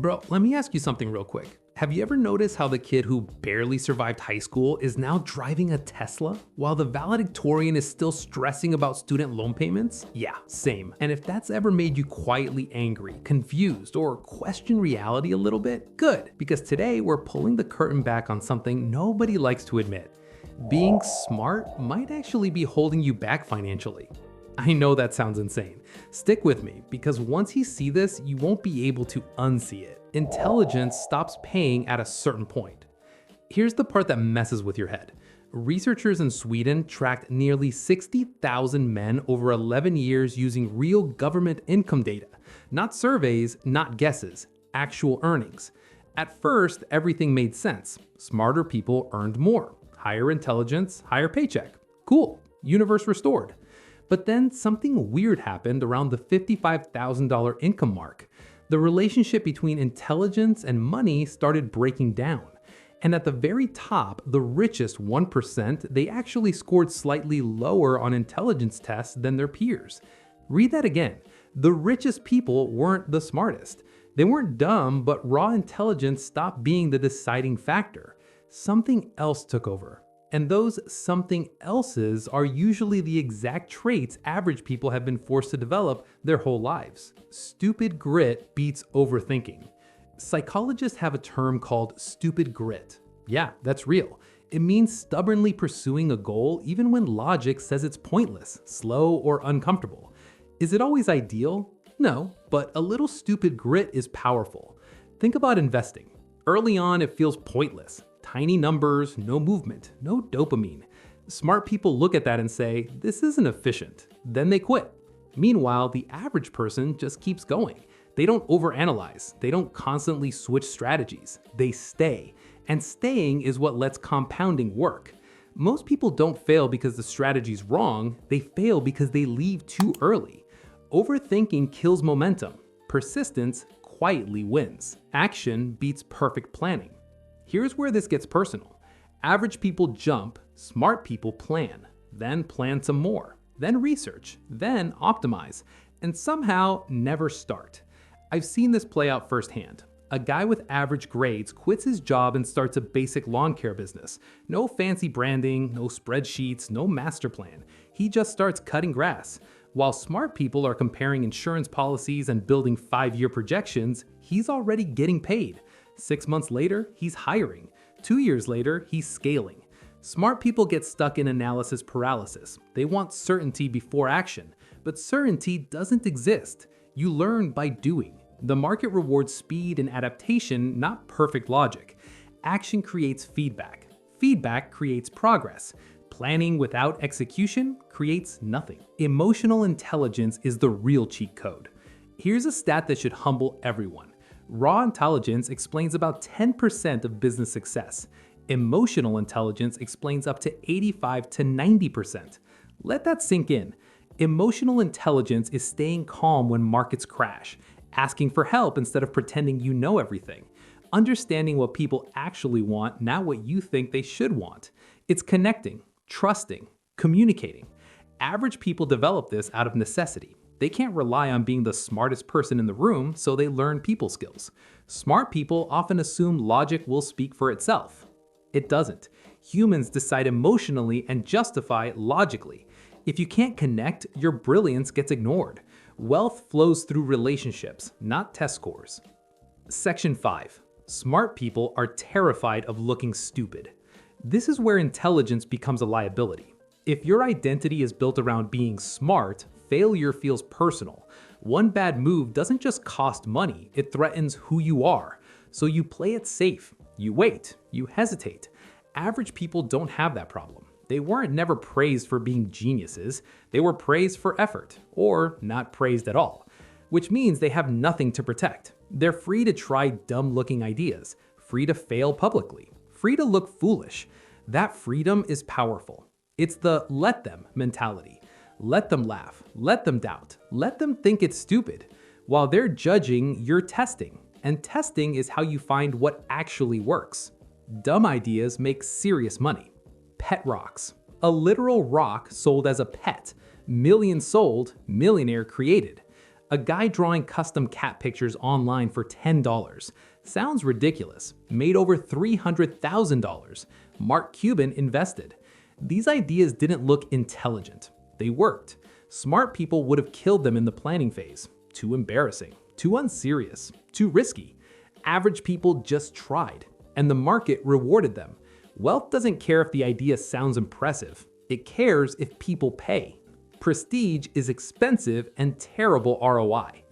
Bro, let me ask you something real quick. Have you ever noticed how the kid who barely survived high school is now driving a Tesla, while the valedictorian is still stressing about student loan payments? Yeah, same. And if that's ever made you quietly angry, confused, or question reality a little bit, good, because today we're pulling the curtain back on something nobody likes to admit. Being smart might actually be holding you back financially. I know that sounds insane. Stick with me, because once you see this, you won't be able to unsee it. Intelligence stops paying at a certain point. Here's the part that messes with your head. Researchers in Sweden tracked nearly 60,000 men over 11 years using real government income data. Not surveys, not guesses, actual earnings. At first, everything made sense. Smarter people earned more. Higher intelligence, higher paycheck. Cool, universe restored. But then something weird happened around the $55,000 income mark. The relationship between intelligence and money started breaking down. And at the very top, the richest 1%, they actually scored slightly lower on intelligence tests than their peers. Read that again. The richest people weren't the smartest. They weren't dumb, but raw intelligence stopped being the deciding factor. Something else took over. And those something else's are usually the exact traits average people have been forced to develop their whole lives. Stupid grit beats overthinking. Psychologists have a term called stupid grit. Yeah, that's real. It means stubbornly pursuing a goal even when logic says it's pointless, slow, or uncomfortable. Is it always ideal? No, but a little stupid grit is powerful. Think about investing. Early on, it feels pointless. Tiny numbers, no movement, no dopamine. Smart people look at that and say, this isn't efficient. Then they quit. Meanwhile, the average person just keeps going. They don't overanalyze. They don't constantly switch strategies. They stay. And staying is what lets compounding work. Most people don't fail because the strategy's wrong. They fail because they leave too early. Overthinking kills momentum. Persistence quietly wins. Action beats perfect planning. Here's where this gets personal. Average people jump, smart people plan, then plan some more, then research, then optimize, and somehow never start. I've seen this play out firsthand. A guy with average grades quits his job and starts a basic lawn care business. No fancy branding, no spreadsheets, no master plan. He just starts cutting grass. While smart people are comparing insurance policies and building 5-year projections, he's already getting paid. 6 months later, he's hiring. 2 years later, he's scaling. Smart people get stuck in analysis paralysis. They want certainty before action, but certainty doesn't exist. You learn by doing. The market rewards speed and adaptation, not perfect logic. Action creates feedback. Feedback creates progress. Planning without execution creates nothing. Emotional intelligence is the real cheat code. Here's a stat that should humble everyone. Raw intelligence explains about 10% of business success. Emotional intelligence explains up to 85 to 90%. Let that sink in. Emotional intelligence is staying calm when markets crash, asking for help instead of pretending you know everything, understanding what people actually want, not what you think they should want. It's connecting, trusting, communicating. Average people develop this out of necessity. They can't rely on being the smartest person in the room, so they learn people skills. Smart people often assume logic will speak for itself. It doesn't. Humans decide emotionally and justify logically. If you can't connect, your brilliance gets ignored. Wealth flows through relationships, not test scores. Section 5. Smart people are terrified of looking stupid. This is where intelligence becomes a liability. If your identity is built around being smart, failure feels personal. One bad move doesn't just cost money, it threatens who you are. So you play it safe, you wait, you hesitate. Average people don't have that problem. They weren't never praised for being geniuses, they were praised for effort, or not praised at all, which means they have nothing to protect. They're free to try dumb-looking ideas, free to fail publicly, free to look foolish. That freedom is powerful. It's the let them mentality. Let them laugh, let them doubt, let them think it's stupid. While they're judging, you're testing. And testing is how you find what actually works. Dumb ideas make serious money. Pet rocks. A literal rock sold as a pet. Millions sold, millionaire created. A guy drawing custom cat pictures online for $10. Sounds ridiculous. Made over $300,000. Mark Cuban invested. These ideas didn't look intelligent. They worked. Smart people would have killed them in the planning phase. Too embarrassing. Too unserious. Too risky. Average people just tried, and the market rewarded them. Wealth doesn't care if the idea sounds impressive. It cares if people pay. Prestige is expensive and terrible ROI.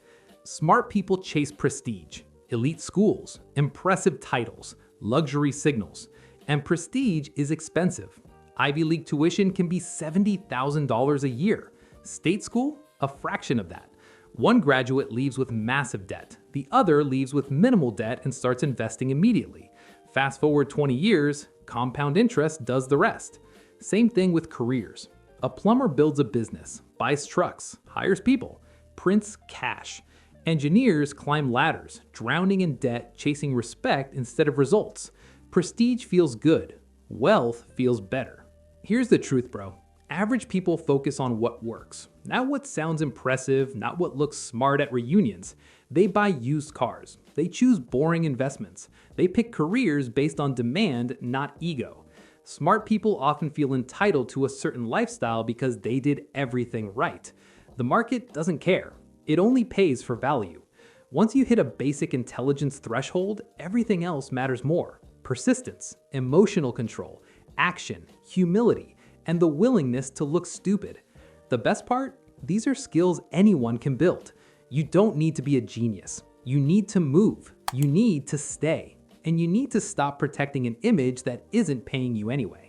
Smart people chase prestige, elite schools, impressive titles, luxury signals, and prestige is expensive. Ivy League tuition can be $70,000 a year. State school, a fraction of that. One graduate leaves with massive debt. The other leaves with minimal debt and starts investing immediately. Fast forward 20 years, compound interest does the rest. Same thing with careers. A plumber builds a business, buys trucks, hires people, prints cash. Engineers climb ladders, drowning in debt, chasing respect instead of results. Prestige feels good. Wealth feels better. Here's the truth, bro. Average people focus on what works, not what sounds impressive, not what looks smart at reunions. They buy used cars. They choose boring investments. They pick careers based on demand, not ego. Smart people often feel entitled to a certain lifestyle because they did everything right. The market doesn't care. It only pays for value. Once you hit a basic intelligence threshold, everything else matters more. Persistence, emotional control, action, humility, and the willingness to look stupid. The best part? These are skills anyone can build. You don't need to be a genius. You need to move. You need to stay. And you need to stop protecting an image that isn't paying you anyway.